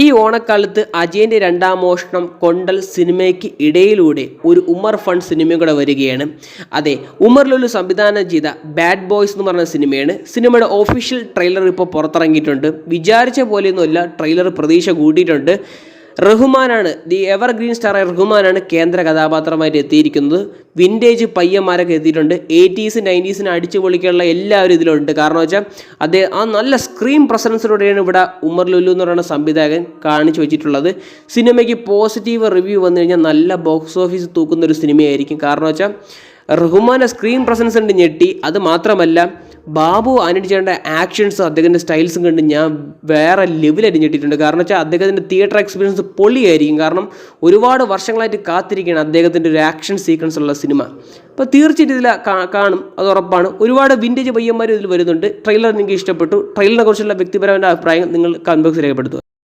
ഈ ഓണക്കാലത്ത് അജയൻ്റെ രണ്ടാം മോഷണം കൊണ്ടൽ സിനിമയ്ക്ക് ഇടയിലൂടെ ഒരു ഉമർ ഫണ്ട് സിനിമയും കൂടെ വരികയാണ്. അതെ, ഉമർ ലുലു സംവിധാനം ചെയ്ത ബാഡ് ബോയ്സ് എന്ന് പറഞ്ഞ സിനിമയാണ്. സിനിമയുടെ ഒഫീഷ്യൽ ട്രെയിലർ ഇപ്പോൾ പുറത്തിറങ്ങിയിട്ടുണ്ട്. വിചാരിച്ച പോലെയൊന്നുമല്ല, ട്രെയിലർ പ്രതീക്ഷ കൂട്ടിയിട്ടുണ്ട്. റഹ്മാനാണ്, ദി എവർഗ്രീൻ സ്റ്റാറായ റഹ്മാനാണ് കേന്ദ്ര കഥാപാത്രമായിട്ട് എത്തിയിരിക്കുന്നത്. വിൻറ്റേജ് പയ്യന്മാരൊക്കെ എത്തിയിട്ടുണ്ട്. 80s 90s അടിച്ചു പൊളിക്കാനുള്ള എല്ലാവരും ഇതിലുണ്ട്. കാരണം വെച്ചാൽ അദ്ദേഹം ആ നല്ല സ്ക്രീൻ പ്രസൻസിലൂടെയാണ് ഇവിടെ ഉമർ ലുലു എന്ന് പറയുന്ന സംവിധായകൻ കാണിച്ചു വെച്ചിട്ടുള്ളത്. സിനിമയ്ക്ക് പോസിറ്റീവ് റിവ്യൂ വന്നു കഴിഞ്ഞാൽ നല്ല ബോക്സ് ഓഫീസ് തൂക്കുന്ന ഒരു സിനിമയായിരിക്കും. കാരണം വെച്ചാൽ റഹ്മാൻ്റെ സ്ക്രീൻ പ്രസൻസ് ഉണ്ട് ഞെട്ടി. അത് മാത്രമല്ല, ബാബു ആന്റണി ചേട്ടൻ്റെ ആക്ഷൻസും അദ്ദേഹത്തിൻ്റെ സ്റ്റൈൽസും കണ്ട് ഞാൻ വേറെ ലെവലായിട്ട് ഞെട്ടിയിട്ടുണ്ട്. കാരണം വെച്ചാൽ അദ്ദേഹത്തിൻ്റെ തിയേറ്റർ എക്സ്പീരിയൻസ് പൊളിയായിരിക്കും. കാരണം ഒരുപാട് വർഷങ്ങളായിട്ട് കാത്തിരിക്കുകയാണ് അദ്ദേഹത്തിൻ്റെ ഒരു ആക്ഷൻ സീക്വൻസ് ഉള്ള സിനിമ. അപ്പോൾ തീർച്ചയായിട്ടും ഇതിൽ കാണും, അത് ഉറപ്പാണ്. ഒരുപാട് വിൻറ്റേജ് പയ്യന്മാരും ഇതിൽ വരുന്നുണ്ട്. ട്രെയിലർ നിങ്ങൾക്ക് ഇഷ്ടപ്പെട്ടു. ട്രെയിലറിനെ കുറിച്ചുള്ള വ്യക്തിപരമായ അഭിപ്രായം നിങ്ങൾ കമന്റ് ബോക്സിൽ രേഖപ്പെടുത്തുക.